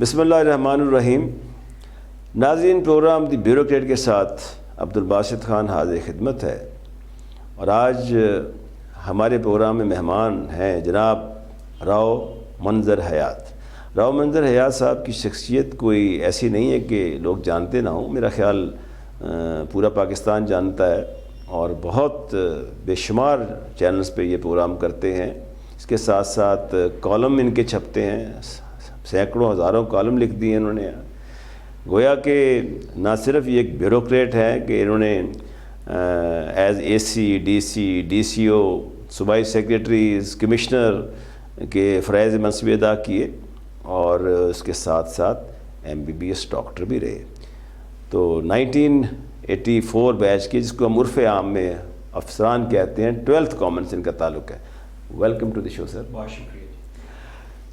بسم اللہ الرحمن الرحیم. ناظرین، پروگرام دی بیوروکریٹ کے ساتھ عبدالباسط خان حاضر خدمت ہے، اور آج ہمارے پروگرام میں مہمان ہیں جناب راؤ منظر حیات. راؤ منظر حیات صاحب کی شخصیت کوئی ایسی نہیں ہے کہ لوگ جانتے نہ ہوں. میرا خیال پورا پاکستان جانتا ہے، اور بہت بے شمار چینلز پہ یہ پروگرام کرتے ہیں. اس کے ساتھ ساتھ کالم ان کے چھپتے ہیں، سینکڑوں ہزاروں کالم لکھ دیے انہوں نے. گویا کہ نہ صرف یہ ایک بیوروکریٹ ہے کہ انہوں نے as A C, D C, D C O, صوبائی سیکریٹریز، کمشنر کے فرائض منصب ادا کیے، اور اس کے ساتھ ساتھ MBBS ڈاکٹر بھی رہے. تو 1984 بیچ کے، جس کو ہم عرف عام میں افسران کہتے ہیں، 12th کامن سے ان کا تعلق ہے. ویلکم ٹو دی شو سر. بہت شکریہ.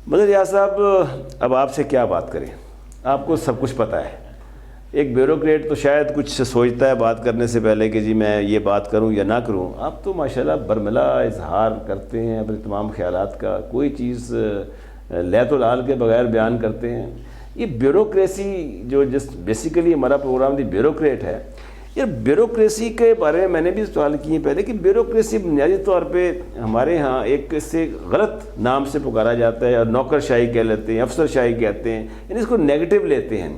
منظر حیات صاحب، اب آپ سے کیا بات کریں؟ آپ کو سب کچھ پتہ ہے. ایک بیوروکریٹ تو شاید کچھ سوچتا ہے بات کرنے سے پہلے کہ جی میں یہ بات کروں یا نہ کروں. آپ تو ماشاءاللہ برملا اظہار کرتے ہیں اپنے تمام خیالات کا، کوئی چیز لیت و لال کے بغیر بیان کرتے ہیں. یہ بیوروکریسی جو بیسیکلی ہمارا پروگرام دی بیوروکریٹ ہے، یہ بیوروکریسی کے بارے میں نے بھی سوال کیے پہلے کہ بیوروکریسی بنیادی طور پہ ہمارے ہاں ایک اس سے غلط نام سے پکارا جاتا ہے، اور نوکر شاہی کہہ لیتے ہیں، افسر شاہی کہتے ہیں، یعنی اس کو نیگیٹو لیتے ہیں.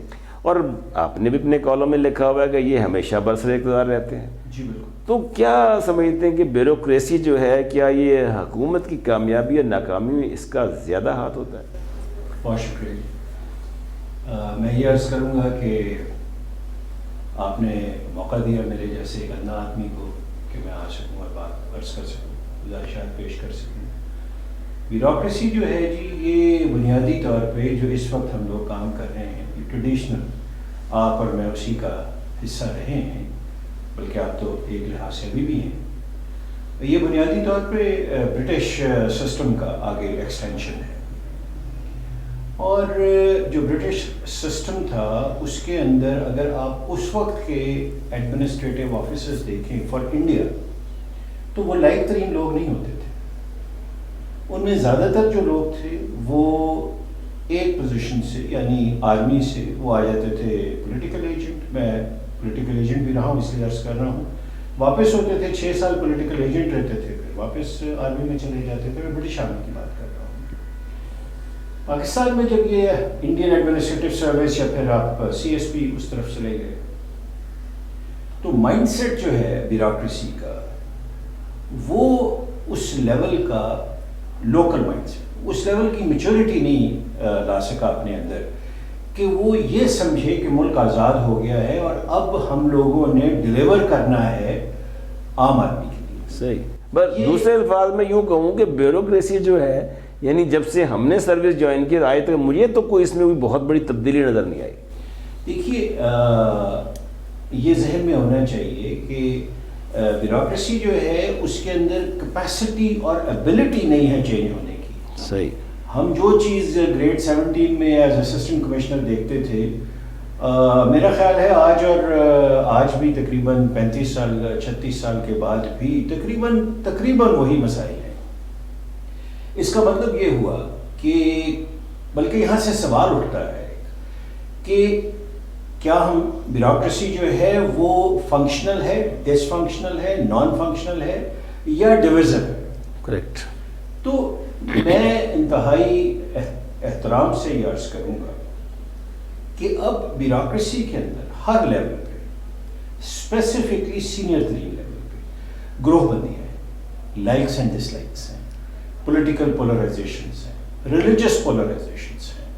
اور آپ نے بھی اپنے کالم میں لکھا ہوا ہے کہ یہ ہمیشہ برسر اقتدار رہتے ہیں. جی بالکل. تو کیا سمجھتے ہیں کہ بیوروکریسی جو ہے، کیا یہ حکومت کی کامیابی یا ناکامی میں اس کا زیادہ ہاتھ ہوتا ہے؟ بہت شکریہ. میں یہ عرض کروں گا کہ آپ نے موقع دیا میرے جیسے ایک اندھا آدمی کو کہ میں آ سکوں اور بات عرض کر سکوں، گزارشات پیش کر سکوں. بیوروکریسی جو ہے جی، یہ بنیادی طور پہ جو اس وقت ہم لوگ کام کر رہے ہیں، یہ ٹریڈیشنل، آپ اور میں اسی کا حصہ رہے ہیں، بلکہ آپ تو ایک لحاظ سے ابھی بھی ہیں. یہ بنیادی طور پہ برٹش سسٹم کا آگے ایکسٹینشن ہے. اور جو برٹش سسٹم تھا اس کے اندر اگر آپ اس وقت کے ایڈمنسٹریٹو آفیسرز دیکھیں فار انڈیا، تو وہ لائق ترین لوگ نہیں ہوتے تھے. ان میں زیادہ تر جو لوگ تھے وہ ایک پوزیشن سے، یعنی آرمی سے، وہ آ جاتے تھے پولیٹیکل ایجنٹ. میں پولیٹیکل ایجنٹ بھی رہا ہوں، اس لیے عرض کر رہا ہوں. واپس ہوتے تھے 6 سال پولیٹیکل ایجنٹ رہتے تھے، پھر واپس آرمی میں چلے جاتے تھے. میں برٹش آرمی کی بات کر رہا ہوں. پاکستان میں جب یہ انڈین ایڈمنسٹریٹو سروس یا پھر آپ CSP اس طرف چلے گئے، تو مائنڈ سیٹ جو ہے بیوروکریسی کا، وہ اس لیول کا لوکل مائنڈ سیٹ، اس لیول کی میچورٹی نہیں لا سکا اپنے اندر کہ وہ یہ سمجھے کہ ملک آزاد ہو گیا ہے اور اب ہم لوگوں نے ڈیلیور کرنا ہے عام آدمی کے لیے. صحیح. بس دوسرے الفاظ میں یوں کہوں کہ بیوروکریسی جو ہے، یعنی جب سے ہم نے سروس جوائن کی آج تک مجھے تو کوئی اس میں کوئی بہت بڑی تبدیلی نظر نہیں آئی. دیکھیے، یہ ذہن میں ہونا چاہیے کہ بیوروکریسی جو ہے اس کے اندر کیپیسٹی اور ایبلٹی نہیں ہے چینج ہونے کی. صحیح. ہم جو چیز گریڈ 17 میں ایز اسسٹنٹ کمشنر دیکھتے تھے، میرا خیال ہے آج بھی تقریباً 35 سال 36 سال کے بعد بھی تقریباً وہی مسائل ہیں. اس کا مطلب یہ ہوا کہ بلکہ یہاں سے سوال اٹھتا ہے کہ کیا ہم بیوروکریسی جو ہے وہ فنکشنل ہے، ڈس فنکشنل ہے، نان فنکشنل ہے، یا ڈویژن ہے؟ کریکٹ. تو میں انتہائی احترام سے یہ عرض کروں گا کہ اب بیوروکریسی کے اندر ہر لیول پہ، اسپیسیفکلی سینئر ترین لیول پہ، گروہ بندی ہے، لائکس اینڈ ڈس لائکس ہیں، پولیٹیکل پولرائزیشنس ہیں، ریلیجس پولرائزیشنس ہیں،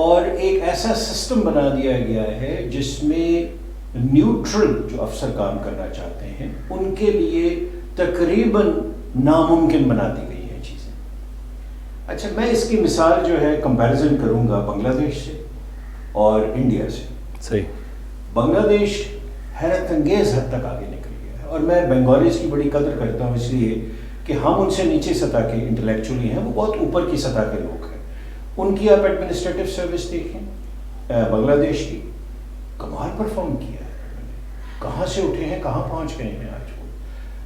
اور ایک ایسا سسٹم بنا دیا گیا ہے جس میں نیوٹرل جو افسر کام کرنا چاہتے ہیں ان کے لیے تقریباً ناممکن بنا دی گئی ہیں چیزیں. اچھا، میں اس کی مثال جو ہے کمپیریزن کروں گا بنگلہ دیش سے اور انڈیا سے. صحیح. بنگلہ دیش حیرت انگیز حد تک آگے نکل گیا ہے، اور میں بنگالیز کی بڑی قدر کرتا ہوں اس لیے کہ ہم ان سے نیچے سطح کے انٹلیکچولی ہیں، وہ بہت اوپر کی سطح کے لوگ ہیں. ان کی آپ ایڈمنسٹریٹو سروس دیکھیں بنگلہ دیش کی، کمال پرفارم کیا ہے. کہاں سے اٹھے ہیں، کہاں پہنچ گئے ہیں آج وہ،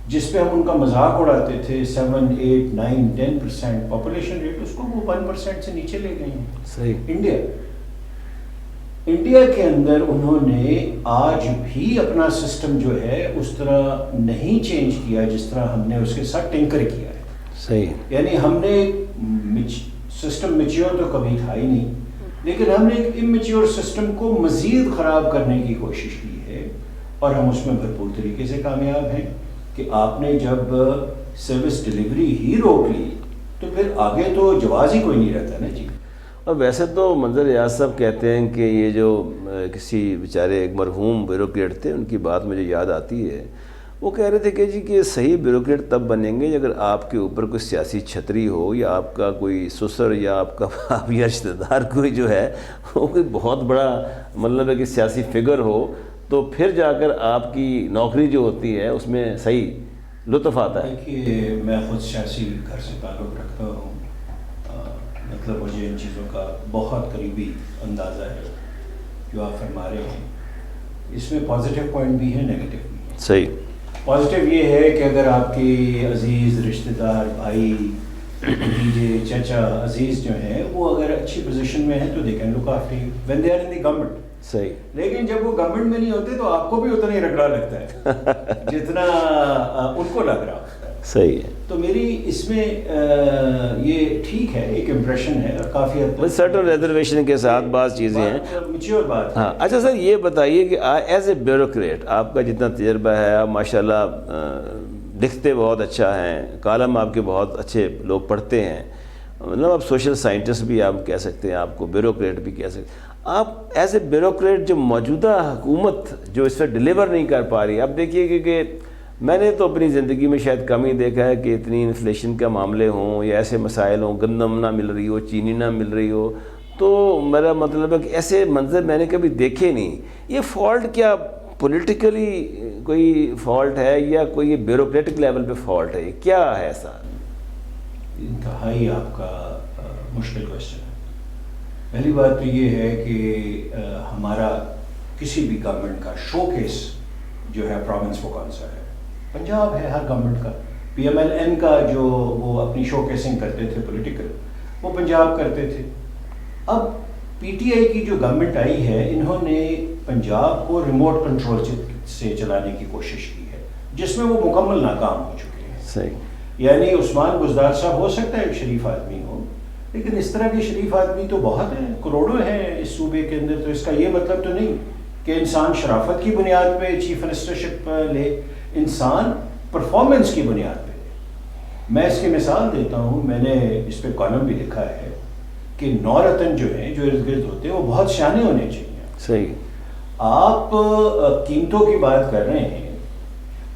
جس پہ ہم ان کا مذاق اڑاتے تھے 7, 8, 9, 10% پاپولیشن ریٹ، اس کو وہ 1% سے نیچے لے گئے ہیں. صحیح. انڈیا انڈیا کے اندر انہوں نے آج بھی اپنا سسٹم جو ہے اس طرح نہیں چینج کیا جس طرح ہم نے اس کے ساتھ ٹنکر کیا ہے. صحیح. یعنی ہم نے سسٹم میچیور تو کبھی تھا ہی نہیں، لیکن ہم نے ایک اممیچیور سسٹم کو مزید خراب کرنے کی کوشش کی ہے، اور ہم اس میں بھرپور طریقے سے کامیاب ہیں کہ آپ نے جب سروس ڈلیوری ہی روک لی تو پھر آگے تو جواز ہی کوئی نہیں رہتا نا جی. اور ویسے تو منظر ریاض صاحب کہتے ہیں کہ یہ جو کسی بیچارے ایک مرحوم بیوروکریٹ تھے، ان کی بات مجھے یاد آتی ہے، وہ کہہ رہے تھے کہ جی کہ صحیح بیوروکریٹ تب بنیں گے اگر آپ کے اوپر کوئی سیاسی چھتری ہو، یا آپ کا کوئی سسر یا آپ کا باپ یا رشتہ دار کوئی جو ہے وہ کوئی بہت بڑا مطلب ہے کہ سیاسی فگر ہو، تو پھر جا کر آپ کی نوکری جو ہوتی ہے اس میں صحیح لطف آتا ہے. دیکھیے میں خود سیاسی گھر سے تعلق رکھتا ہوں، مطلب مجھے ان چیزوں کا بہت قریبی اندازہ ہے جو آپ فرما رہے ہیں. اس میں پازیٹیو پوائنٹ بھی ہے، نیگیٹو بھی ہے. صحیح. پازیٹیو یہ ہے کہ اگر آپ کے عزیز رشتہ دار، بھائی، بھتیجے، چچا، عزیز جو ہیں وہ اگر اچھی پوزیشن میں ہیں تو they can look after you when they are in the government. صحیح. لیکن جب وہ گورنمنٹ میں نہیں ہوتے تو آپ کو بھی اتنا ہی رگڑا لگتا ہے جتنا ان کو لگ رہا ہوتا ہے. صحیح ہے. تو میری اس میں یہ ٹھیک ہے، ایک امپریشن ہے اور کافی حد تک سرٹن ریزرویشن کے ساتھ بعض چیزیں ہیں. میچور بات. ہاں اچھا سر، یہ بتائیے کہ ایز اے بیوروکریٹ آپ کا جتنا تجربہ ہے، آپ ماشاء اللہ لکھتے بہت اچھا ہیں، کالم آپ کے بہت اچھے لوگ پڑھتے ہیں، مطلب آپ سوشل سائنٹسٹ بھی آپ کہہ سکتے ہیں، آپ کو بیوروکریٹ بھی کہہ سکتے ہیں. آپ ایز اے بیوروکریٹ جو موجودہ حکومت جو اس سے ڈیلیور نہیں کر پا رہی، آپ دیکھیے کہ میں نے تو اپنی زندگی میں شاید کم ہی دیکھا ہے کہ اتنی انفلیشن کے معاملے ہوں یا ایسے مسائل ہوں، گندم نہ مل رہی ہو، چینی نہ مل رہی ہو، تو میرا مطلب ہے کہ ایسے منظر میں نے کبھی دیکھے نہیں. یہ فالٹ کیا پولیٹیکلی کوئی فالٹ ہے یا کوئی یہ بیوروکریٹک لیول پہ فالٹ ہے، یہ کیا ہے ایسا؟ انتہائی آپ کا مشکل کوشچن ہے. پہلی بات تو یہ ہے کہ ہمارا کسی بھی گورنمنٹ کا شو کیس جو ہے پروونس وہ کون سا ہے؟ پنجاب ہے ہر گورنمنٹ کا. پی ایم ایل این کا جو وہ اپنی شو کیسنگ کرتے تھے پولیٹیکل، وہ پنجاب کرتے تھے. اب پی ٹی آئی کی جو گورنمنٹ آئی ہے، انہوں نے پنجاب کو ریموٹ کنٹرول سے چلانے کی کوشش کی ہے، جس میں وہ مکمل ناکام ہو چکے ہیں. صحیح. یعنی عثمان بزدار صاحب ہو سکتا ہے ایک شریف آدمی ہو، لیکن اس طرح کے شریف آدمی تو بہت ہیں، کروڑوں ہیں اس صوبے کے اندر. تو اس کا یہ مطلب تو نہیں کہ انسان شرافت کی بنیاد پہ چیف منسٹرشپ لے، انسان پرفارمنس کی بنیاد پہ. میں اس کی مثال دیتا ہوں، میں نے اس پہ کالم بھی لکھا ہے کہ نورتن جو ہیں، جو ارد گرد ہوتے ہیں، وہ بہت سیانے ہونے چاہیے. صحیح. آپ قیمتوں کی بات کر رہے ہیں.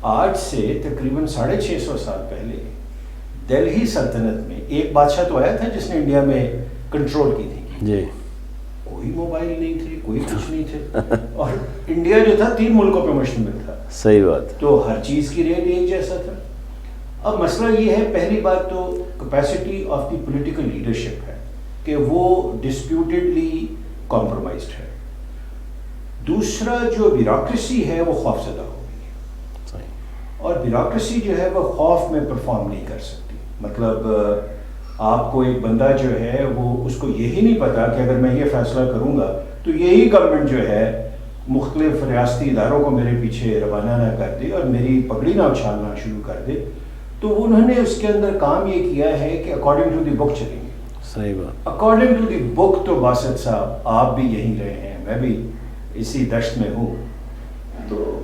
آج سے تقریباً 650 سال پہلے دہلی سلطنت میں ایک بادشاہ تو آیا تھا جس نے انڈیا میں کنٹرول کی تھی. جی. کوئی موبائل نہیں تھے، کوئی کچھ نہیں تھے، اور انڈیا جو تھا 3 ملکوں پہ مشتمل تھا. صحیح بات. تو ہر چیز کی ریٹ ایک جیسا تھا. اب مسئلہ یہ ہے، پہلی بات تو capacity of the political leadership ہے کہ وہ ڈسپیوٹیڈلی کمپرومائزڈ ہے. دوسرا جو بیوروکریسی ہے وہ خوف زدہ ہو گئی ہے. صحیح. اور بیوروکریسی جو ہے وہ خوف میں پرفارم نہیں کر سکتی. مطلب آپ کو ایک بندہ جو ہے وہ اس کو یہی نہیں پتا کہ اگر میں یہ فیصلہ کروں گا تو یہی گورنمنٹ جو ہے مختلف ریاستی اداروں کو میرے پیچھے روانہ نہ کر دے اور میری پگڑی نہ اچھالنا شروع کر دے. تو انہوں نے اس کے اندر کام یہ کیا ہے کہ اکارڈنگ ٹو دی بک چلیں گے. صحیح بات. اکارڈنگ ٹو دی بک. تو باسط صاحب آپ بھی یہیں رہے ہیں، میں بھی اسی دشت میں ہوں، تو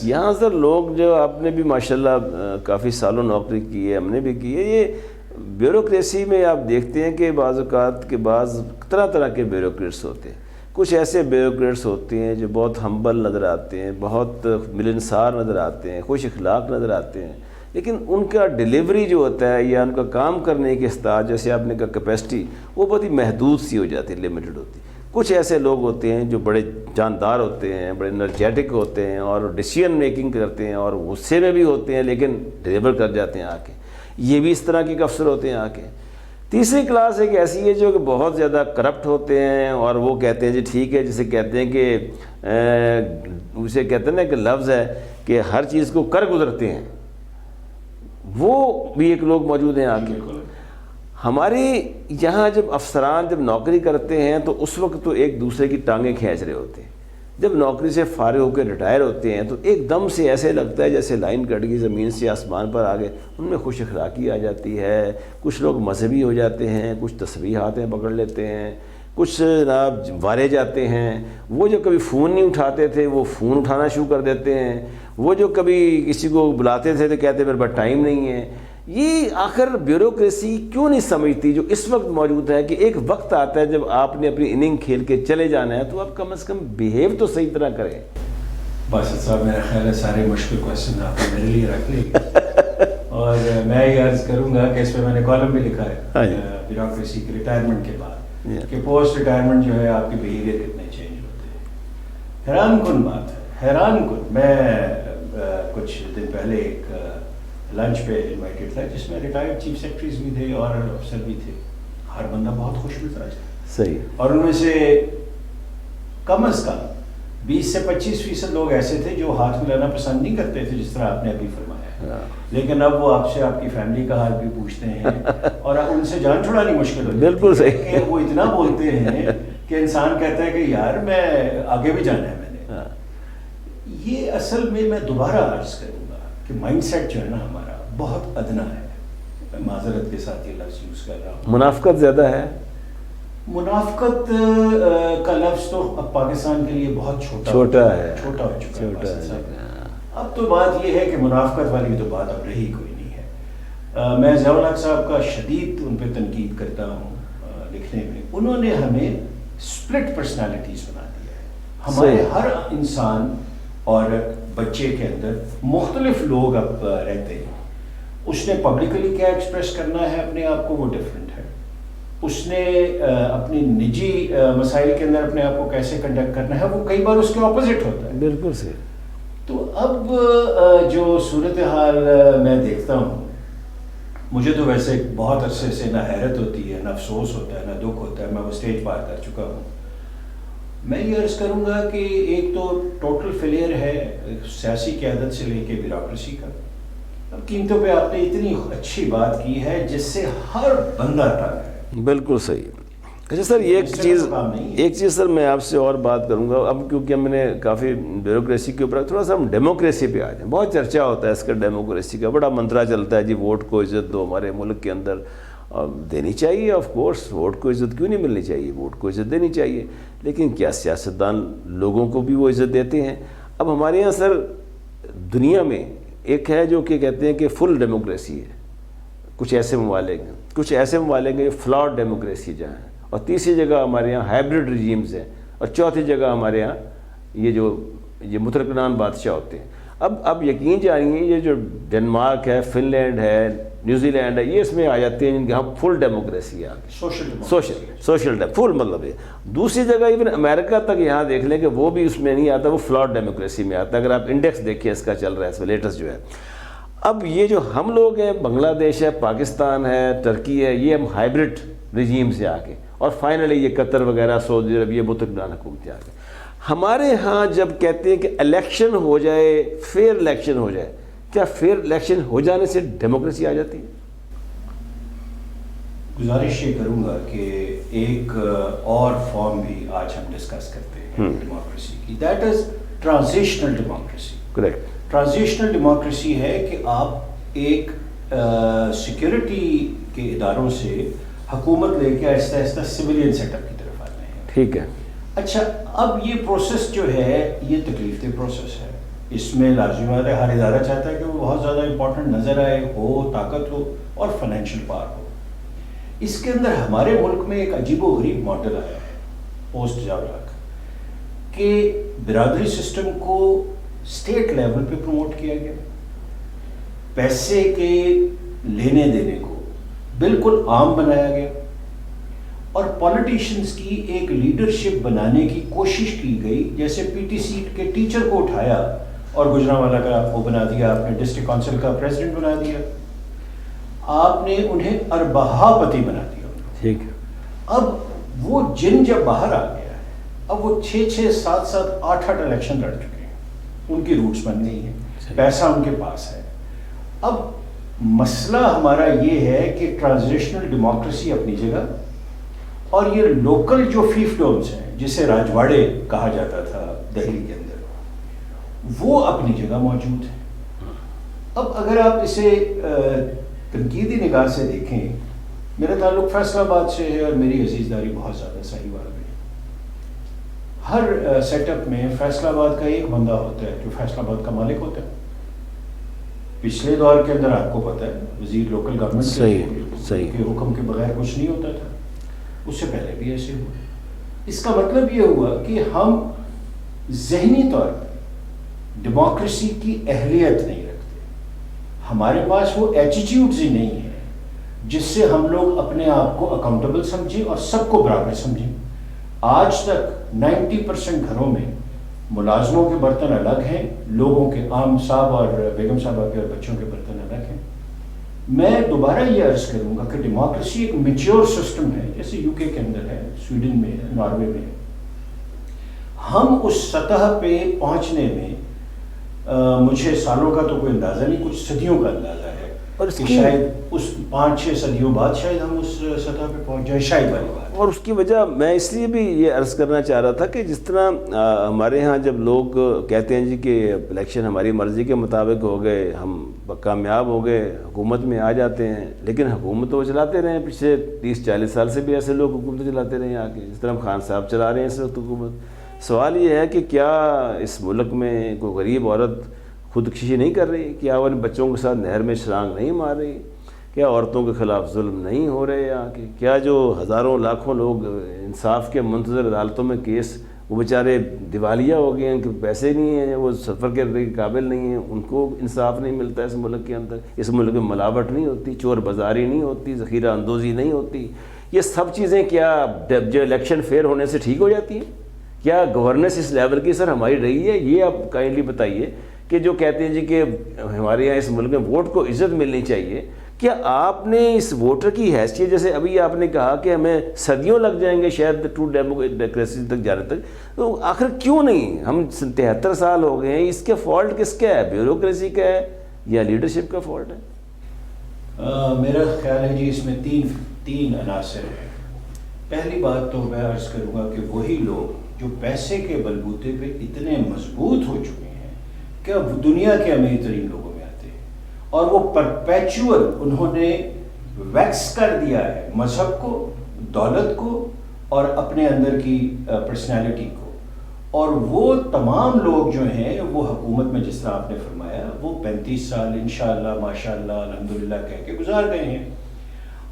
یہاں سر لوگ جو آپ نے بھی ماشاءاللہ کافی سالوں نوکری کی ہے، ہم نے بھی کی ہے، یہ بیوروکریسی میں آپ دیکھتے ہیں کہ بعض اوقات کے بعض طرح طرح کے بیوروکریٹس ہوتے ہیں. کچھ ایسے بیوروکریٹس ہوتے ہیں جو بہت ہمبل نظر آتے ہیں، بہت ملنسار نظر آتے ہیں، خوش اخلاق نظر آتے ہیں، لیکن ان کا ڈیلیوری جو ہوتا ہے یا ان کا کام کرنے کی استعداد، جیسے آپ نے کہا کیپیسٹی، وہ بہت ہی محدود سی ہو جاتی ہے، لمیٹڈ ہوتی ہے. کچھ ایسے لوگ ہوتے ہیں جو بڑے جاندار ہوتے ہیں، بڑے انرجیٹک ہوتے ہیں اور ڈیسیژن میکنگ کرتے ہیں اور غصے میں بھی ہوتے ہیں لیکن ڈیلیور کر جاتے ہیں آ کے. یہ بھی اس طرح کے افسر ہوتے ہیں آ کے. تیسری کلاس ایک ایسی ہے جو کہ بہت زیادہ کرپٹ ہوتے ہیں اور وہ کہتے ہیں جی ٹھیک ہے، جسے کہتے ہیں کہ اسے کہتے ہیں نا کہ لفظ ہے کہ ہر چیز کو کر گزرتے ہیں، وہ بھی ایک لوگ موجود ہیں آ کے. ہمارے یہاں جب افسران جب نوکری کرتے ہیں تو اس وقت تو ایک دوسرے کی ٹانگیں کھینچ رہے ہوتے ہیں. جب نوکری سے فارغ ہو کے ریٹائر ہوتے ہیں تو ایک دم سے ایسے لگتا ہے جیسے لائن کٹ گئی, زمین سے آسمان پر آ گئے. ان میں خوش اخلاقی آ جاتی ہے, کچھ لوگ مذہبی ہو جاتے ہیں, کچھ تسبیحاتیں پکڑ لیتے ہیں, کچھ جناب وارے جاتے ہیں. وہ جو کبھی فون نہیں اٹھاتے تھے وہ فون اٹھانا شروع کر دیتے ہیں. وہ جو کبھی کسی کو بلاتے تھے تو کہتے میرے پاس ٹائم نہیں ہے. یہ آخر بیوروکریسی کیوں نہیں سمجھتی جو اس وقت موجود ہے کہ ایک وقت آتا ہے جب آپ نے اپنی اننگ کھیل کے چلے جانا ہے تو آپ کم از کم بیہیو تو صحیح طرح کریں. باسط صاحب میرا خیال ہے سارے مشکل کویشچن آپ نے میرے لیے رکھ لیے اور میں یہ عرض کروں گا کہ اس پہ میں نے کالم بھی لکھا ہے بیوروکریسی کے ریٹائرمنٹ کے بعد کہ پوسٹ ریٹائرمنٹ جو ہے آپ کی بیہیویئر کتنے چینج ہوتے ہیں. حیران کن بات ہے, حیران کن. میں کچھ دن پہلے ایک لنچ پہ انوائٹیڈ تھا جس میں ریٹائرڈ چیف سیکرٹریز بھی تھے اور افسر بھی تھے. ہر بندہ بہت خوش مزاج تھا. صحیح. اور ان میں سے کم از کم 20 سے 25% لوگ ایسے تھے جو ہاتھ ملانا پسند نہیں کرتے تھے جس طرح آپ نے ابھی فرمایا, لیکن اب وہ آپ سے آپ کی فیملی کا حال بھی پوچھتے ہیں اور ان سے جان چھڑانی مشکل ہو جاتی ہے. بالکل صحیح. کہ وہ اتنا بولتے ہیں کہ انسان کہتا ہے کہ یار میں آگے بھی جانا ہے میں نے. یہ اصل میں دوبارہ عرض کروں گا کہ مائنڈ سیٹ جو ہے نا ہمارا بہت ادنا ہے. میں معذرت کے ساتھ یہ لفظ یوز کر رہا ہوں. منافقت زیادہ ہے. منافقت کا لفظ تو اب پاکستان کے لیے بہت چھوٹا ہو چکا ہے. اب تو بات یہ ہے کہ منافقت والی تو بات اب رہی کوئی نہیں ہے. میں ضیاء الحق صاحب کا شدید ان پہ تنقید کرتا ہوں لکھنے میں. انہوں نے ہمیں اسپلٹ پرسنالٹیز بنا دیا ہے. ہمارے ہر انسان اور بچے کے اندر مختلف لوگ اب رہتے ہیں. اس نے پبلکلی کیا ایکسپریس کرنا ہے اپنے آپ کو وہ ڈفرینٹ ہے. اس نے اپنی نجی مسائل کے اندر اپنے آپ کو کیسے کنڈکٹ کرنا ہے وہ کئی بار اس کے اپوزٹ ہوتا ہے. بالکل سے. تو اب جو صورتحال میں دیکھتا ہوں, مجھے تو ویسے بہت عرصے سے نہ حیرت ہوتی ہے, نہ افسوس ہوتا ہے, نہ دکھ ہوتا ہے. میں وہ اسٹیج پار کر چکا ہوں. میں یہ عرض کروں گا کہ ایک تو ٹوٹل فیلئر ہے سیاسی قیادت سے لے کے بیوروکریسی کا. اب قیمتوں پہ آپ نے اتنی اچھی بات کی ہے جس سے ہر بندہ تنگ ہے. بالکل صحیح. اچھا سر, یہ ایک چیز سر میں آپ سے اور بات کروں گا اب, کیونکہ ہم نے کافی بیوروکریسی کے اوپر تھوڑا سا ہم ڈیموکریسی پہ آ جائیں. بہت چرچا ہوتا ہے اس کا, ڈیموکریسی کا بڑا منترا چلتا ہے جی ووٹ کو عزت دو. ہمارے ملک کے اندر دینی چاہیے آف کورس, ووٹ کو عزت کیوں نہیں ملنی چاہیے, ووٹ کو عزت دینی چاہیے. لیکن کیا سیاستدان لوگوں کو بھی وہ عزت دیتے ہیں؟ اب ہمارے یہاں سر دنیا میں ایک ہے جو کہ کہتے ہیں کہ فل ڈیموکریسی ہے, کچھ ایسے ممالک ہیں فلاڈ ڈیموکریسی جہاں ہے, اور تیسری جگہ ہمارے یہاں ہائبرڈ رجیمز ہیں, اور چوتھی جگہ ہمارے یہاں یہ مترکنان بادشاہ ہوتے ہیں. اب یقین جانیے یہ جو ڈنمارک ہے, فن لینڈ ہے, نیوزی لینڈ ہے, یہ اس میں آ جاتے ہیں جن کے یہاں فل ڈیموکریسی ہے, سوشل فل مطلب ہے. دوسری جگہ ایون امریکہ تک یہاں دیکھ لیں کہ وہ بھی اس میں نہیں آتا, وہ فلاڈ ڈیموکریسی میں آتا ہے. اگر آپ انڈیکس دیکھیں اس کا چل رہا ہے اس میں لیٹسٹ جو ہے. اب یہ جو ہم لوگ ہیں, بنگلہ دیش ہے, پاکستان ہے, ترکی ہے, یہ ہم ہائبرڈ رجیم سے آ کے, اور فائنلی یہ قطر وغیرہ, سعودی عرب, یہ مترکنان حکومتیں آ کے. ہمارے ہاں جب کہتے ہیں کہ الیکشن ہو جائے, فیئر الیکشن ہو جائے, کیا فیئر الیکشن ہو جانے سے ڈیموکریسی آ جاتی ہے؟ گزارش یہ کروں گا کہ ایک اور فارم بھی آج ہم ڈسکس کرتے ہیں ڈیموکریسی کی, that is transitional democracy. Correct. Transitional democracy ہے کہ آپ ایک سیکورٹی کے اداروں سے حکومت لے کے آہستہ آہستہ سویلین سیٹ اپ کی طرف آ رہے ہیں. ٹھیک ہے. اچھا, اب یہ پروسیس جو ہے یہ تکلیف دہ پروسیس ہے. اس میں لازمی بات ہے ہر ادارہ چاہتا ہے کہ وہ بہت زیادہ امپورٹنٹ نظر آئے, ہو, طاقت ہو اور فائنینشیل پاور ہو. اس کے اندر ہمارے ملک میں ایک عجیب و غریب ماڈل آیا ہے پوسٹ ضیاء الحق, کہ برادری سسٹم کو اسٹیٹ لیول پہ پروموٹ کیا گیا, پیسے کے لینے دینے کو بالکل عام بنایا گیا, اور پولیٹیشینز کی ایک لیڈرشپ بنانے کی کوشش کی گئی. جیسے پی ٹی سی کے ٹیچر کو اٹھایا اور گجرانوالہ کا وہ بنا دیا, آپ نے ڈسٹرکٹ کونسل کا پریزیڈنٹ بنا دیا, آپ نے انہیں ارباہ پتی بنا دیا. ٹھیک ہے. اب وہ جن جب باہر آ گیا ہے, اب وہ 6 7 8 الیکشن لڑ چکے ہیں, ان کی روٹس بن گئی ہیں, پیسہ ان کے پاس ہے. اب مسئلہ ہمارا یہ ہے کہ ٹرانزیشنل ڈیموکریسی اپنی جگہ اور یہ لوکل جو فیفڈومس ہیں جسے راجواڑے کہا جاتا تھا دہلی کے اندر وہ اپنی جگہ موجود ہیں۔ اب اگر آپ اسے تنقیدی نگاہ سے دیکھیں، میرا تعلق فیصل آباد سے ہے اور میری عزیزداری بہت زیادہ صحیحوال میں۔ ہر سیٹ اپ میں فیصل آباد کا ایک بندہ ہوتا ہے جو فیصل آباد کا مالک ہوتا ہے۔ پچھلے دور کے اندر آپ کو پتہ ہے وزیر لوکل گورنمنٹ کے حکم کے بغیر کچھ نہیں ہوتا تھا، اس سے پہلے بھی ایسے ہوا۔ اس کا مطلب یہ ہوا کہ ہم ذہنی طور پر ڈیموکریسی کی اہلیت نہیں رکھتے، ہمارے پاس وہ ایٹیٹیوڈز ہی نہیں ہیں جس سے ہم لوگ اپنے آپ کو اکاؤنٹیبل سمجھیں اور سب کو برابر سمجھیں۔ آج تک 90% گھروں میں ملازموں کے برتن الگ ہیں، لوگوں کے عام صاحب اور بیگم صاحبہ کے اور بچوں کے برتن الگ ہیں۔ میں دوبارہ یہ عرض کروں گا کہ ڈیموکریسی ایک میچور سسٹم ہے، جیسے یو کے اندر ہے، سویڈن میں ہے، ناروے میں ہے۔ ہم اس سطح پہ پہنچنے میں مجھے سالوں کا تو کوئی اندازہ نہیں، کچھ صدیوں کا اندازہ ہے، اور کہ شاید اس 5-6 صدیوں بعد شاید ہم اس سطح پہ پہنچ جائیں، شاید والی بات۔ اور اس کی وجہ میں اس لیے بھی یہ عرض کرنا چاہ رہا تھا کہ جس طرح ہمارے ہاں جب لوگ کہتے ہیں جی کہ الیکشن ہماری مرضی کے مطابق ہو گئے، ہم کامیاب ہو گئے، حکومت میں آ جاتے ہیں، لیکن حکومت وہ چلاتے رہے ہیں۔ پچھلے 30-40 سال سے بھی ایسے لوگ حکومت چلاتے رہے ہیں آگے، جس طرح خان صاحب چلا رہے ہیں اس وقت حکومت۔ سوال یہ ہے کہ کیا اس ملک میں کوئی غریب عورت خودکشی نہیں کر رہی؟ کیا وہ بچوں کے ساتھ نہر میں چھلانگ نہیں مار رہی؟ کیا عورتوں کے خلاف ظلم نہیں ہو رہے یہاں کے؟ کیا جو ہزاروں لاکھوں لوگ انصاف کے منتظر عدالتوں میں کیس، وہ بیچارے دیوالیہ ہو گئے ہیں کہ پیسے نہیں ہیں، وہ سفر کے قابل نہیں ہیں، ان کو انصاف نہیں ملتا اس ملک کے اندر؟ اس ملک میں ملاوٹ نہیں ہوتی، چور بازاری نہیں ہوتی، ذخیرہ اندوزی نہیں ہوتی؟ یہ سب چیزیں کیا جو الیکشن فیئر ہونے سے ٹھیک ہو جاتی ہیں؟ کیا گورننس اس لیول کی سر ہماری رہی ہے؟ یہ آپ کائنڈلی بتائیے کہ جو کہتے ہیں جی کہ ہمارے یہاں اس ملک میں ووٹ کو عزت ملنی چاہیے، کیا آپ نے اس ووٹر کی حیثیت، جیسے ابھی آپ نے کہا کہ ہمیں صدیوں لگ جائیں گے شاید ٹرو ڈیموکریسی تک جانے تک، تو آخر کیوں نہیں؟ ہم 73 سال ہو گئے ہیں، اس کے فالٹ کس کا ہے؟ بیوروکریسی کا ہے یا لیڈرشپ کا فالٹ ہے؟ میرا خیال ہے جی اس میں تین عناصر ہیں۔ پہلی بات تو میں عرض کروں گا کہ وہی لوگ جو پیسے کے بلبوتے پہ اتنے مضبوط ہو چکے ہیں کہ اب دنیا کے امیر ترین لوگوں میں آتے ہیں، اور وہ پرپیچول انہوں نے ویکس کر دیا ہے مذہب کو، دولت کو اور اپنے اندر کی پرسنالٹی کو، اور وہ تمام لوگ جو ہیں وہ حکومت میں جس طرح آپ نے فرمایا وہ 35 سال انشاءاللہ ماشاءاللہ الحمدللہ کہہ کے گزار گئے ہیں۔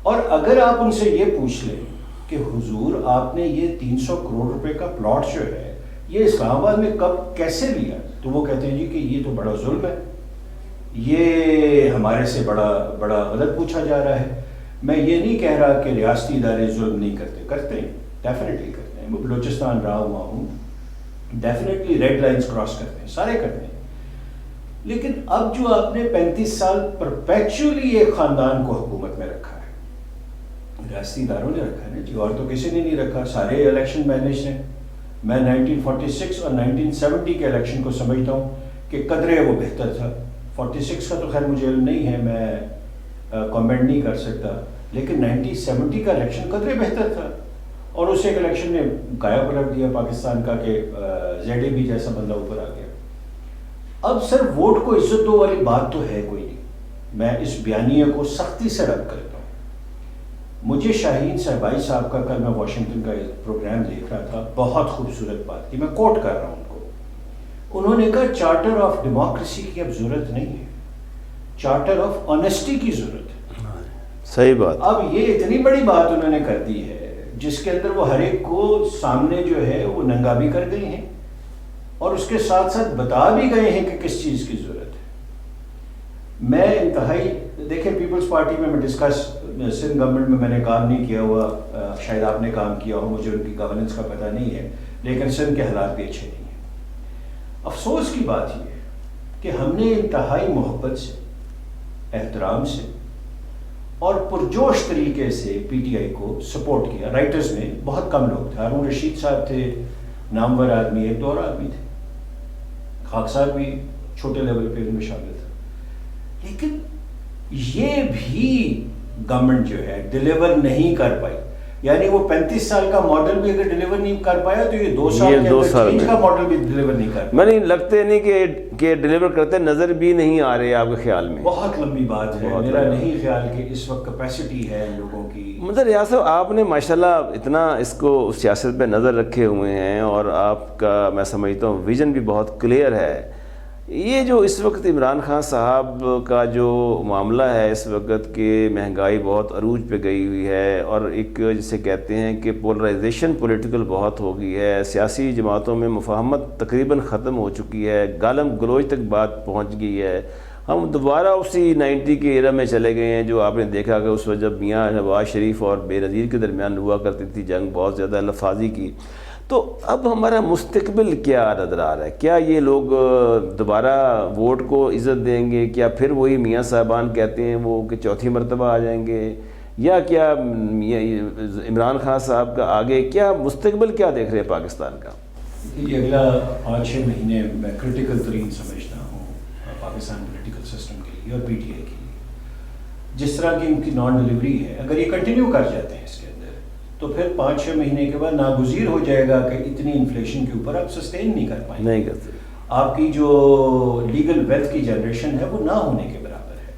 اور اگر آپ ان سے یہ پوچھ لیں کہ حضور آپ نے یہ 300 کروڑ روپے کا پلاٹ جو ہے یہ اسلام آباد میں کب کیسے لیا، تو وہ کہتے ہیں جی کہ یہ تو بڑا ظلم ہے، یہ ہمارے سے بڑا غلط پوچھا جا رہا ہے۔ میں یہ نہیں کہہ رہا کہ ریاستی ادارے ظلم نہیں کرتے ہیں، ڈیفینیٹلی کرتے ہیں۔ میں بلوچستان رہا ہوا ہوں، ڈیفینیٹلی ریڈ لائنز کراس کرتے ہیں، سارے کرتے ہیں۔ لیکن اب جو آپ نے 35 سال پرپیچولی ایک خاندان کو حکومت میں رکھا ہے، ریاستی اداروں نے رکھا ہے نا جی، اور تو کسی نے نہیں رکھا، سارے الیکشن مینیج ہیں۔ میں 1946 اور 1970 کے الیکشن کو سمجھتا ہوں کہ قدرے وہ بہتر تھا۔ 46 کا تو خیر مجھے علم نہیں ہے، میں کمنٹ نہیں کر سکتا، لیکن 1970 کا الیکشن قدرے بہتر تھا، اور اس ایک الیکشن نے گایا پلٹ دیا پاکستان کا کہ ZAB جیسا بندہ اوپر آ گیا۔ اب سر ووٹ کو عزت دو والی بات تو ہے کوئی نہیں، میں اس بیانیے کو سختی سے رد کرتا ہوں۔ مجھے شاہین صاحبائی صاحب کا کل میں واشنگٹن کا ایک پروگرام دیکھ رہا تھا، بہت خوبصورت بات تھی، میں کوٹ کر رہا ہوں ان کو۔ انہوں نے کہا چارٹر آف ڈیموکریسی کی اب ضرورت نہیں ہے، چارٹر آف آنیسٹی کی ضرورت ہے۔ صحیح بات۔ اب یہ اتنی بڑی بات انہوں نے کر دی ہے جس کے اندر وہ ہر ایک کو سامنے جو ہے وہ ننگا بھی کر گئی ہیں، اور اس کے ساتھ ساتھ بتا بھی گئے ہیں کہ کس چیز کی ضرورت ہے۔ میں انتہائی دیکھیں پیپلز پارٹی میں ڈسکس سندھ گورنمنٹ میں نے کام نہیں کیا ہوا، شاید آپ نے کام کیا ہو، مجھے ان کی گورننس کا پتہ نہیں ہے، لیکن سندھ کے حالات بھی اچھے نہیں ہیں۔ افسوس کی بات یہ ہے کہ ہم نے انتہائی محبت سے، احترام سے اور پرجوش طریقے سے پی ٹی آئی کو سپورٹ کیا۔ رائٹرز میں بہت کم لوگ تھے، ہارون رشید صاحب تھے، نامور آدمی، ایک دو اور آدمی تھے، خاک صاحب بھی چھوٹے لیول پہ ان میں شامل تھا، لیکن یہ بھی گورنمنٹ جو ہے ڈیلیور نہیں کر پائی. یعنی وہ 35 سال کا ماڈل بھی اگر ڈیلیور نہیں کر پایا تو یہ 2 سال کے اندر چینج کا ماڈل بھی ڈیلیور نہیں کر پایا. میں نہیں لگتے نہیں کہ ڈیلیور کرتے نظر بھی نہیں آ رہے آپ کے خیال میں. بہت لمبی بات ہے, میرا نہیں خیال کہ اس وقت کیپیسٹی ہے لوگوں کی. مطلب ریاض صاحب آپ نے ماشاءاللہ اتنا اس کو سیاست پہ نظر رکھے ہوئے ہیں اور آپ کا میں سمجھتا ہوں ویژن بھی بہت کلیئر ہے. یہ جو اس وقت عمران خان صاحب کا جو معاملہ ہے اس وقت کہ مہنگائی بہت عروج پہ گئی ہوئی ہے اور ایک جسے کہتے ہیں کہ پولرائزیشن پولیٹیکل بہت ہو گئی ہے, سیاسی جماعتوں میں مفاہمت تقریباً ختم ہو چکی ہے, گالم گلوچ تک بات پہنچ گئی ہے. ہم دوبارہ اسی 90 کے ایرا میں چلے گئے ہیں جو آپ نے دیکھا کہ اس وقت جب میاں نواز شریف اور بے نظیر کے درمیان ہوا کرتی تھی جنگ بہت زیادہ لفاظی کی. تو اب ہمارا مستقبل کیا نظر آ رہا ہے؟ کیا یہ لوگ دوبارہ ووٹ کو عزت دیں گے؟ کیا پھر وہی میاں صاحبان کہتے ہیں وہ کہ چوتھی مرتبہ آ جائیں گے؟ یا کیا عمران خان صاحب کا آگے کیا مستقبل کیا دیکھ رہے ہیں پاکستان کا؟ یہ اگلا 5-6 مہینے میں کرٹیکل ترین سمجھتا ہوں پاکستان پولیٹیکل سسٹم کے لیے اور پی ٹی آئی کے لیے. جس طرح کی ان کی نان ڈیلیوری ہے, اگر یہ کنٹینیو کر جاتے ہیں اس کے اندر تو پھر 5-6 مہینے کے بعد ناگزیر ہو جائے گا کہ اتنی انفلیشن کے اوپر آپ سسٹین نہیں کر پائیں. نہیں کرتے. آپ کی جو لیگل ویلتھ کی جنریشن ہے وہ نہ ہونے کے برابر ہے.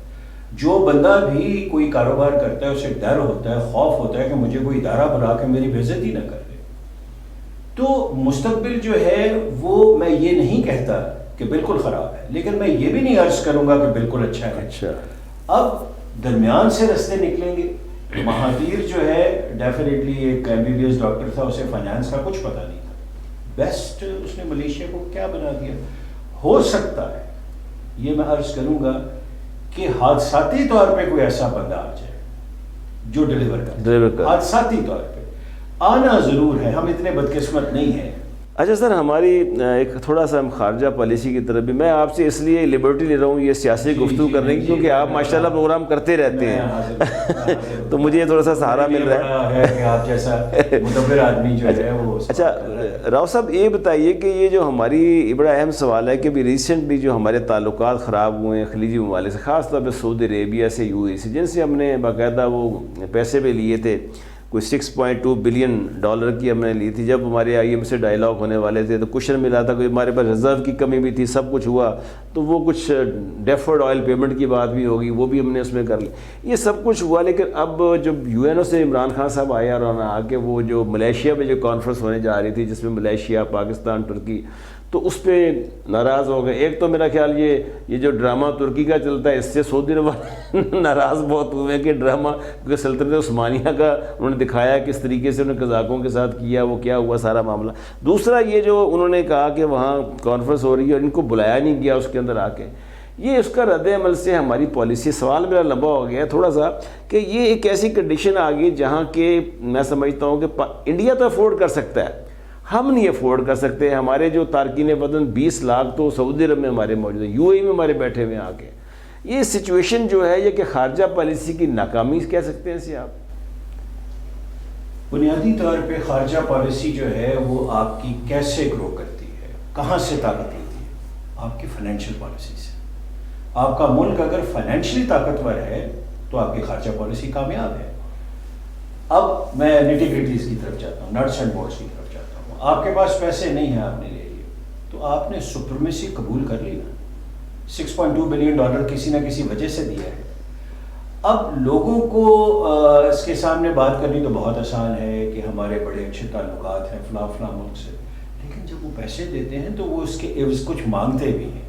جو بندہ بھی کوئی کاروبار کرتا ہے اسے ڈر ہوتا ہے, خوف ہوتا ہے کہ مجھے کوئی ادارہ بلا کے میری بے عزتی نہ کر دے. تو مستقبل جو ہے وہ میں یہ نہیں کہتا کہ بالکل خراب ہے, لیکن میں یہ بھی نہیں عرض کروں گا کہ بالکل اچھا ہے. اچھا, اب درمیان سے رستے نکلیں گے. مہاتیر جو ہے ڈیفینیٹلی ایک MBBS ڈاکٹر تھا, اسے فائنانس کا کچھ پتہ نہیں تھا. بیسٹ اس نے ملیشیا کو کیا بنا دیا. ہو سکتا ہے یہ میں عرض کروں گا کہ حادثاتی طور پہ کوئی ایسا بندہ آ جائے جو ڈیلیور کرے. حادثاتی طور پہ آنا ضرور ہے, ہم اتنے بدقسمت نہیں ہیں. اچھا سر, ہماری ایک تھوڑا سا ہم خارجہ پالیسی کی طرف بھی, میں آپ سے اس لیے لبرٹی لے رہا ہوں یہ سیاسی گفتگو کرنے کی کیونکہ آپ ماشاءاللہ پروگرام کرتے رہتے ہیں تو مجھے یہ تھوڑا سا سہارا مل رہا ہے کہ آپ جیسا مدبر آدمی جو ہے وہ. اچھا راؤ صاحب یہ بتائیے کہ یہ جو ہماری بڑا اہم سوال ہے کہ ابھی ریسنٹلی جو ہمارے تعلقات خراب ہوئے ہیں خلیجی ممالک سے, خاص طور پہ سعودی عربیہ سے, UAE سے, جن سے ہم نے باقاعدہ وہ پیسے پہ لیے تھے, کوئی 6.2 بلین ڈالر کی ہم نے لی تھی. جب ہمارے IM سے ڈائلاگ ہونے والے تھے تو کوشچن ملا تھا کہ ہمارے پاس ریزرو کی کمی بھی تھی, سب کچھ ہوا تو وہ کچھ ڈیفرڈ آئل پیمنٹ کی بات بھی ہوگی, وہ بھی ہم نے اس میں کر لی. یہ سب کچھ ہوا, لیکن اب جب UNO سے عمران خان صاحب آیا اور آ کے وہ جو ملیشیا میں جو کانفرنس ہونے جا رہی تھی جس میں ملیشیا, پاکستان, ترکی, تو اس پہ ناراض ہو گئے. ایک تو میرا خیال یہ جو ڈرامہ ترکی کا چلتا ہے اس سے سعودی عرب ناراض بہت ہوئے کہ ڈرامہ, کیونکہ سلطنت عثمانیہ کا انہوں نے دکھایا کس طریقے سے انہوں نے قزاقوں کے ساتھ کیا, وہ کیا ہوا سارا معاملہ. دوسرا یہ جو انہوں نے کہا کہ وہاں کانفرنس ہو رہی ہے اور ان کو بلایا نہیں گیا اس کے اندر آ کے, یہ اس کا رد عمل سے ہماری پالیسی. سوال میرا لمبا ہو گیا ہے تھوڑا سا کہ یہ ایک ایسی کنڈیشن آ گئی جہاں کہ میں سمجھتا ہوں کہ انڈیا تو افورڈ کر سکتا ہے, ہم نہیں افورڈ کر سکتے. ہمارے جو تارکین وطن 20 لاکھ تو سعودی عرب میں ہمارے موجود ہیں, UAE میں ہمارے بیٹھے ہوئے آ کے. یہ سچویشن جو ہے یہ کہ خارجہ پالیسی کی ناکامی کہہ سکتے ہیں اسے آپ؟ بنیادی طور پہ خارجہ پالیسی جو ہے وہ آپ کی کیسے گرو کرتی ہے, کہاں سے طاقت لیتی ہے؟ آپ کی فائنینشیل پالیسی سے. آپ کا ملک اگر فائنینشلی طاقتور ہے تو آپ کی خارجہ پالیسی کامیاب ہے. اب میں نیٹی گریٹیز کی طرف جاتا ہوں, نٹس اینڈ بولٹس کی طرف جاتا ہوں. آپ کے پاس پیسے نہیں ہیں, آپ نے لے لیے تو آپ نے سپرمیسی قبول کر لی نا. 6.2 بلین ڈالر کسی نہ کسی وجہ سے دیا ہے. اب لوگوں کو اس کے سامنے بات کرنی تو بہت آسان ہے کہ ہمارے بڑے اچھے تعلقات ہیں فلاں فلاں ملک سے, لیکن جب وہ پیسے دیتے ہیں تو وہ اس کے عوض کچھ مانگتے بھی ہیں.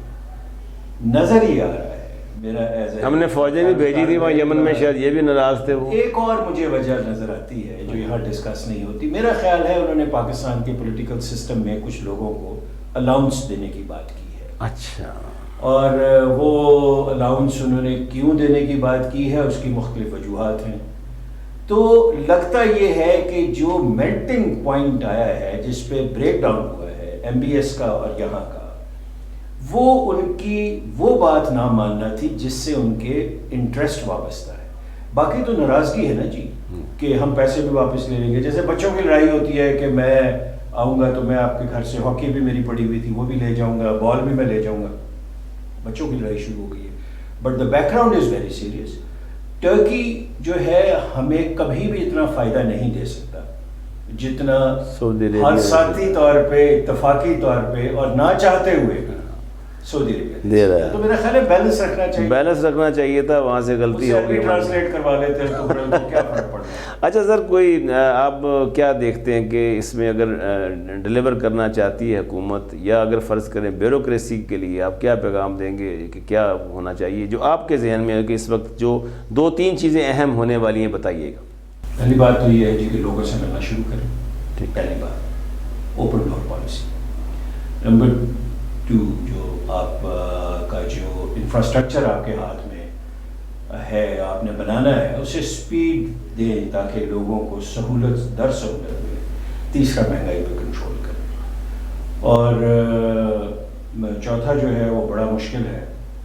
نظر یہ آ رہا ہے میرا ہم نے فوجیں بھی بھیجی تھی وہاں یمن میں, شاید یہ بھی ناراض تھے وہ. ایک اور مجھے وجہ نظر آتی ہے جو یہاں ڈسکس نہیں ہوتی. میرا خیال ہے انہوں نے پاکستان کے پولیٹیکل سسٹم میں کچھ لوگوں کو الاؤنس دینے کی بات کی ہے. اچھا, اور وہ الاؤنس انہوں نے کیوں دینے کی بات کی ہے, اس کی مختلف وجوہات ہیں. تو لگتا یہ ہے کہ جو میلٹنگ پوائنٹ آیا ہے جس پہ بریک ڈاؤن ہوا ہے MBS کا اور یہاں کا, وہ ان کی وہ بات نہ ماننا تھی جس سے ان کے انٹرسٹ وابستہ ہے. باقی تو ناراضگی ہے نا جی کہ ہم پیسے بھی واپس لے لیں گے. جیسے بچوں کی لڑائی ہوتی ہے کہ میں آؤں گا تو میں آپ کے گھر سے ہاکی بھی میری پڑی ہوئی تھی وہ بھی لے جاؤں گا, بال بھی میں لے جاؤں گا. بچوں کی لڑائی شروع ہو گئی ہے. But the background is very serious. Turkey جو ہے ہمیں کبھی بھی اتنا فائدہ نہیں دے سکتا جتنا حادثاتی طور پہ، اتفاقی طور پہ اور نہ چاہتے ہوئے سعودی عربیہ دے رہا ہے. تو میرا خیال ہے بیلنس رکھنا چاہیے. بیلنس رکھنا چاہیے تھا، وہاں سے غلطی ہو گئی. ٹرانسلیٹ کروا لیتے ہیں تو کیا فرق پڑتا ہے. اچھا سر، کوئی آپ کیا دیکھتے ہیں کہ اس میں اگر ڈلیور کرنا چاہتی ہے حکومت، یا اگر فرض کریں بیوروکریسی کے لیے آپ کیا پیغام دیں گے کہ کیا ہونا چاہیے جو آپ کے ذہن میں ہے کہ اس وقت جو 2-3 چیزیں اہم ہونے والی ہیں بتائیے گا. پہلی بات تو یہ ہے جی کہ لوگوں سے ملنا شروع کریں. ٹھیک، پہلی بات اوپن ڈور پالیسی. نمبر 2، جو آپ کا جو انفراسٹرکچر آپ کے ہاتھ میں ہے، آپ نے بنانا ہے، اسے سپیڈ دیں تاکہ لوگوں کو سہولت در سہولت ملے. تیسرا، مہنگائی پہ کنٹرول کریں. اور چوتھا جو ہے وہ بڑا مشکل ہے،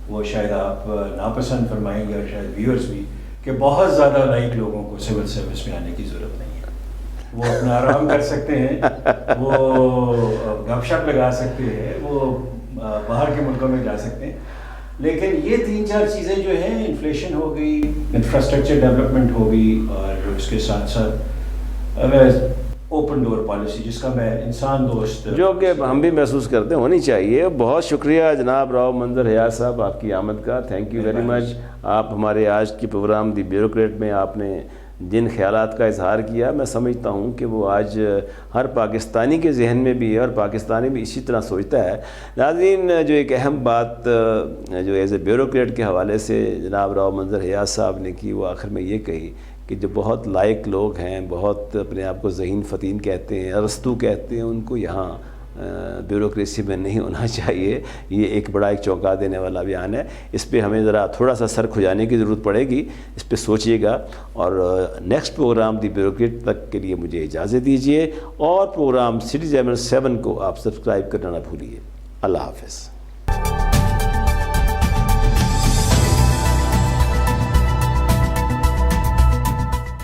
وہ شاید آپ ناپسند فرمائیں گے اور شاید ویورز بھی، کہ بہت زیادہ لائٹ لوگوں کو سول سروس میں آنے کی ضرورت نہیں ہے. وہ اپنا آرام کر سکتے ہیں، وہ گپ شپ لگا سکتے ہیں، وہ باہر کے ملکوں میں جا سکتے ہیں. لیکن یہ 3-4 چیزیں جو ہیں، انفلیشن ہو گئی، انفراسٹرکچر ڈیولپمنٹ ہو گئی، اور اس کے ساتھ ساتھ اوپن ڈور پالیسی، جس کا میں انسان دوست، جو کہ ہم بھی محسوس کرتے ہونی چاہیے. بہت شکریہ جناب راؤ منظر حیات صاحب آپ کی آمد کا. Thank you very much. آپ ہمارے آج کی پروگرام دی بیوروکریٹ میں آپ نے جن خیالات کا اظہار کیا، میں سمجھتا ہوں کہ وہ آج ہر پاکستانی کے ذہن میں بھی ہے، اور پاکستانی بھی اسی طرح سوچتا ہے. ناظرین، جو ایک اہم بات جو ایز اے بیوروکریٹ کے حوالے سے جناب راؤ منظر حیات صاحب نے کی، وہ آخر میں یہ کہی کہ جو بہت لائق لوگ ہیں، بہت اپنے آپ کو ذہین فتین کہتے ہیں، ارسطو کہتے ہیں، ان کو یہاں بیوروکریسی میں نہیں ہونا چاہیے. یہ ایک بڑا چونکا دینے والا بیان ہے. اس پہ ہمیں ذرا تھوڑا سا سر کھجانے کی ضرورت پڑے گی. اس پہ سوچیے گا. اور نیکسٹ پروگرام دی بیوروکریٹ تک کے لیے مجھے اجازت دیجیے، اور پروگرام سٹیزن 7 کو آپ سبسکرائب کرنا نہ بھولیے. اللہ حافظ.